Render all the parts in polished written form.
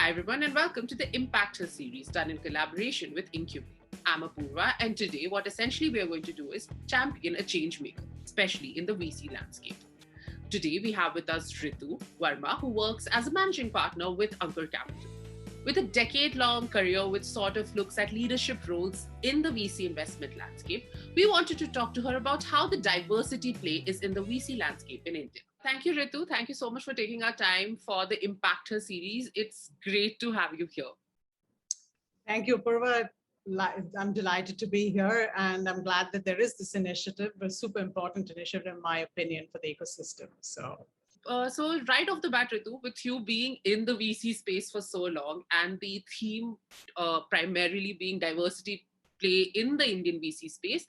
Hi everyone and welcome to the Impactor series done in collaboration with Incubate. I'm Apoorva and today what essentially we are going to do is champion a change maker, especially in the VC landscape. Today we have with us Verma, who works as a managing partner with Ankur Capital. With a decade-long career which sort of looks at leadership roles in the VC investment landscape, we wanted to talk to her about how the diversity play is in the VC landscape in India. Thank you, Ritu. Thank you so much for taking our time for the Impactor series. It's great to have you here. Thank you, Apoorva. I'm delighted to be here, and I'm glad that there is this initiative, a super important initiative, in my opinion, for the ecosystem. So right off the bat, Ritu, with you being in the VC space for so long and the theme primarily being diversity play in the Indian VC space,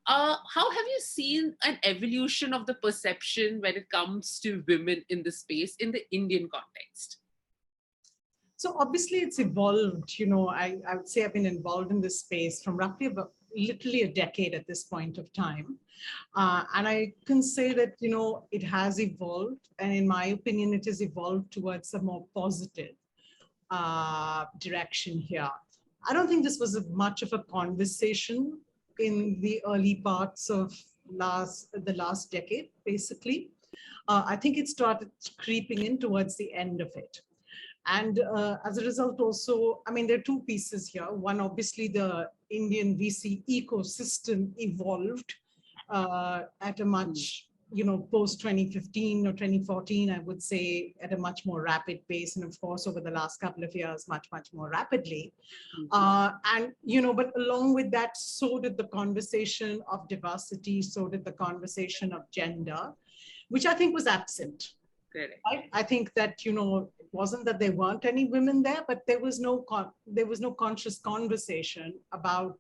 how have you seen an evolution of the perception when it comes to women in the space in the Indian context? So obviously it's evolved. I would say I've been involved in this space from roughly about literally a decade at this point of time. And I can say that, it has evolved. And in my opinion, it has evolved towards a more positive direction here. I don't think this was much of a conversation in the early parts of the last decade, basically. I think it started creeping in towards the end of it. And as a result also, there are two pieces here. One, obviously, the Indian VC ecosystem evolved at a much, post 2015 or 2014, I would say, at a much more rapid pace. And of course, over the last couple of years, much, much more rapidly. But along with that, so did the conversation of diversity, so did the conversation of gender, which I think was absent. Right? I think that, it wasn't that there weren't any women there, but there was no conscious conversation about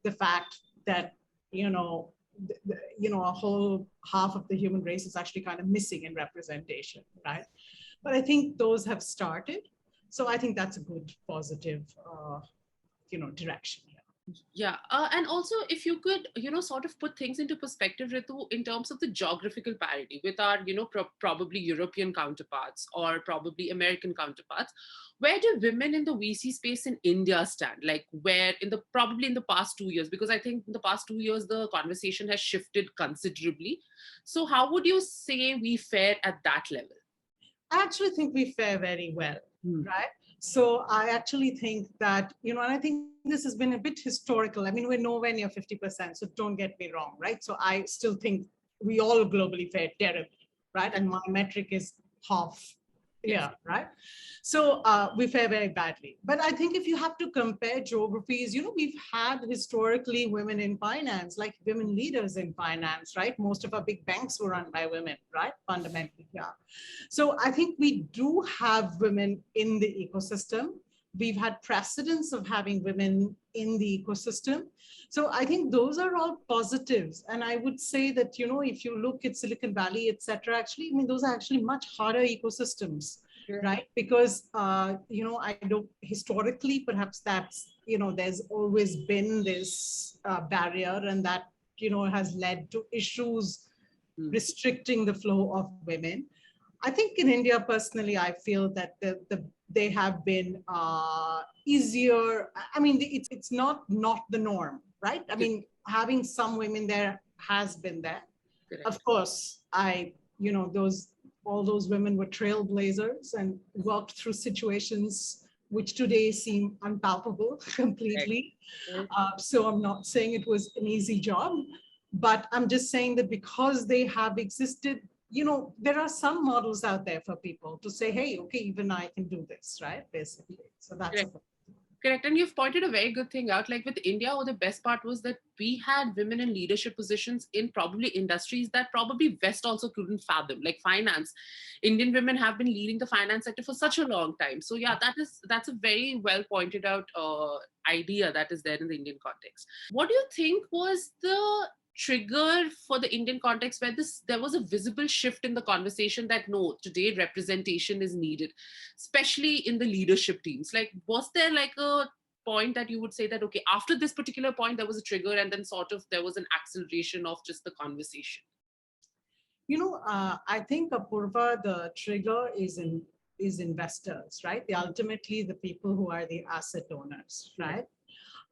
the fact that, a whole half of the human race is actually kind of missing in representation, right? But I think those have started. So I think that's a good, positive, direction. Yeah. And also, if you could, sort of put things into perspective, Ritu, in terms of the geographical parity with our, probably European counterparts or probably American counterparts, where do women in the VC space in India stand? Like where probably in the past 2 years, because I think in the past 2 years, the conversation has shifted considerably. So how would you say we fare at that level? I actually think we fare very well, right? So I actually think that, and I think this has been a bit historical. We're nowhere near 50%, so don't get me wrong, right? So I still think we all globally fare terribly, right? And my metric is half. Yeah, right. So we fare very badly. But I think if you have to compare geographies, we've had historically women in finance, like women leaders in finance, right? Most of our big banks were run by women, right? Fundamentally, yeah. So I think we do have women in the ecosystem. We've had precedents of having women in the ecosystem. So I think those are all positives. And I would say that, if you look at Silicon Valley, et cetera, actually, those are actually much harder ecosystems, right? Because, I don't, historically, perhaps that's, there's always been this barrier, and that, has led to issues restricting the flow of women. I think in India, personally, I feel that they have been easier. It's not the norm, right? Having some women there has been there. Correct. Of course, all those women were trailblazers and worked through situations which today seem unpalpable completely. So I'm not saying it was an easy job, but I'm just saying that because they have existed, there are some models out there for people to say, hey, okay, even I can do this, right? Basically. So that's Correct. And you've pointed a very good thing out. Like with India, the best part was that we had women in leadership positions in probably industries that probably West also couldn't fathom, like finance. Indian women have been leading the finance sector for such a long time. So yeah, that's a very well pointed out idea that is there in the Indian context. What do you think was the trigger for the Indian context where there was a visible shift in the conversation that no, today representation is needed, especially in the leadership teams? Like, was there like a point that you would say that, okay, after this particular point, there was a trigger and then sort of there was an acceleration of just the conversation? I think, Apoorva, the trigger is is investors, right? They're ultimately the people who are the asset owners, right?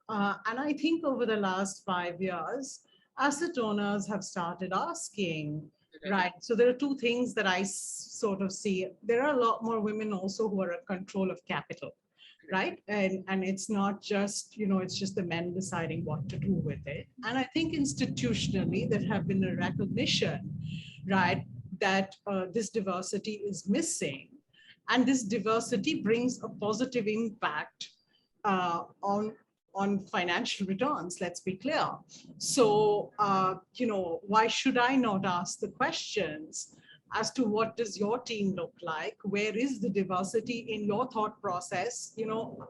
And I think over the last 5 years, asset owners have started asking, right? So there are two things that I sort of see. There are a lot more women also who are in control of capital, right? And it's not just, it's just the men deciding what to do with it. And I think institutionally there have been a recognition, right, that this diversity is missing. And this diversity brings a positive impact on financial returns, let's be clear. So, why should I not ask the questions as to what does your team look like? Where is the diversity in your thought process? Or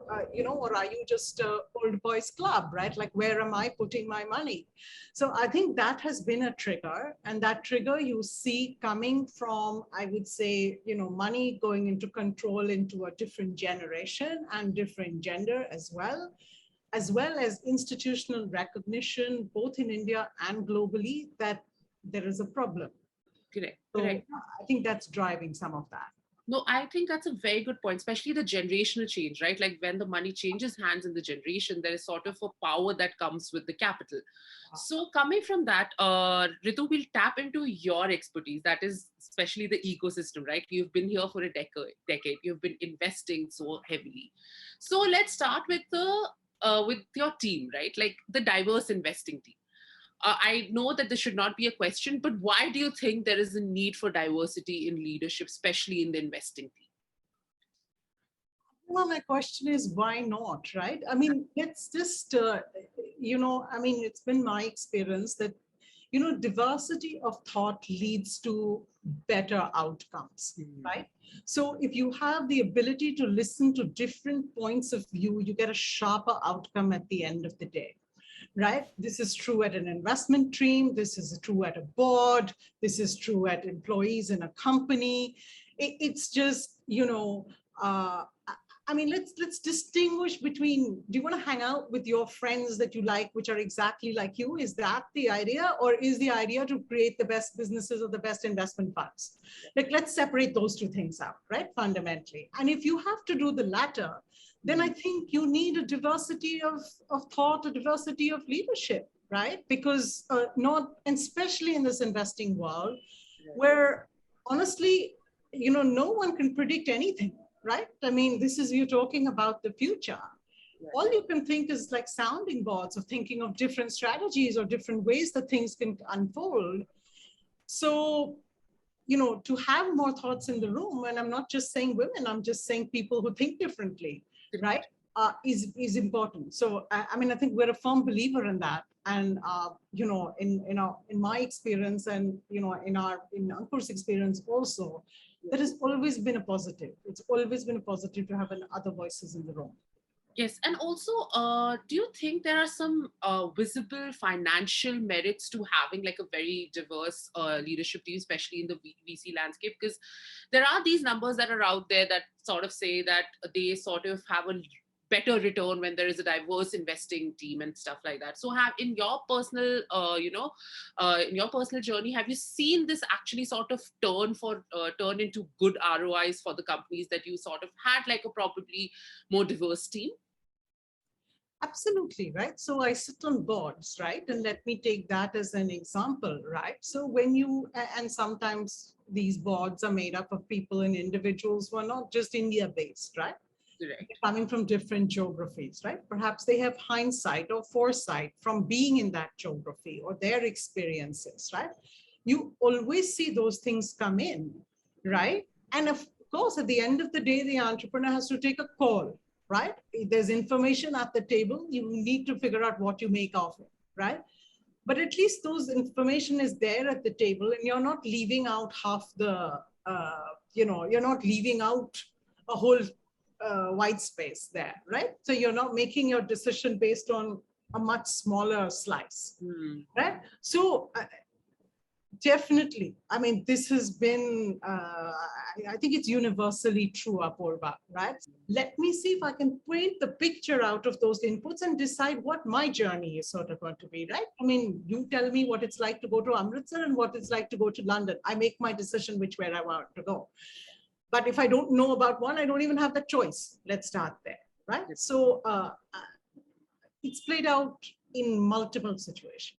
are you just a old boys club, right? Like, where am I putting my money? So I think that has been a trigger, and that trigger you see coming from, I would say, money going into control into a different generation and different gender as well as institutional recognition, both in India and globally, that there is a problem. Correct. So Correct. I think that's driving some of that. No, I think that's a very good point, especially the generational change, right? Like when the money changes hands in the generation, there is sort of a power that comes with the capital. So coming from that, Ritu, we'll tap into your expertise. That is especially the ecosystem, right? You've been here for a decade. You've been investing so heavily. So let's start with with your team, right? Like the diverse investing team. I know that this should not be a question, but why do you think there is a need for diversity in leadership, especially in the investing team? Well, my question is, why not, right? I mean, it's just, it's been my experience that, diversity of thought leads to better outcomes, right? So if you have the ability to listen to different points of view, you get a sharper outcome at the end of the day. Right? This is true at an investment team. This is true at a board. This is true at employees in a company. It's just, let's distinguish between, do you want to hang out with your friends that you like, which are exactly like you? Is that the idea? Or is the idea to create the best businesses or the best investment funds? Like, let's separate those two things out, right? Fundamentally. And if you have to do the latter, then I think you need a diversity of thought, a diversity of leadership, right? Because and especially in this investing world, where honestly, no one can predict anything, right? I mean, you're talking about the future. All you can think is like sounding boards of thinking of different strategies or different ways that things can unfold. So, to have more thoughts in the room, and I'm not just saying women, I'm just saying people who think differently, right, is important. So I think we're a firm believer in that. And in my experience, and in Ankur's experience also, that has always been a positive. It's always been a positive to have other voices in the room. Yes, and also, do you think there are some visible financial merits to having like a very diverse leadership team, especially in the VC landscape? Because there are these numbers that are out there that sort of say that they sort of have a better return when there is a diverse investing team and stuff like that. So in your personal, in your personal journey, have you seen this actually sort of turn into good ROIs for the companies that you sort of had like a probably more diverse team? Absolutely, right? So I sit on boards, right? And let me take that as an example, right? So and sometimes these boards are made up of people and individuals who are not just India-based, right? Correct. Coming from different geographies, right? Perhaps they have hindsight or foresight from being in that geography or their experiences, right? You always see those things come in, right? And of course, at the end of the day, the entrepreneur has to take a call, right? There's information at the table. You need to figure out what you make of it, right? But at least those information is there at the table, and you're not leaving out half the, you're not leaving out a whole white space there, right? So you're not making your decision based on a much smaller slice, right? So definitely, I mean, this has been, I think it's universally true, Apoorva, right? Let me see if I can paint the picture out of those inputs and decide what my journey is sort of going to be, right? I mean, you tell me what it's like to go to Amritsar and what it's like to go to London. I make my decision which way I want to go. But if I don't know about one, I don't even have the choice. Let's start there, right? So it's played out in multiple situations.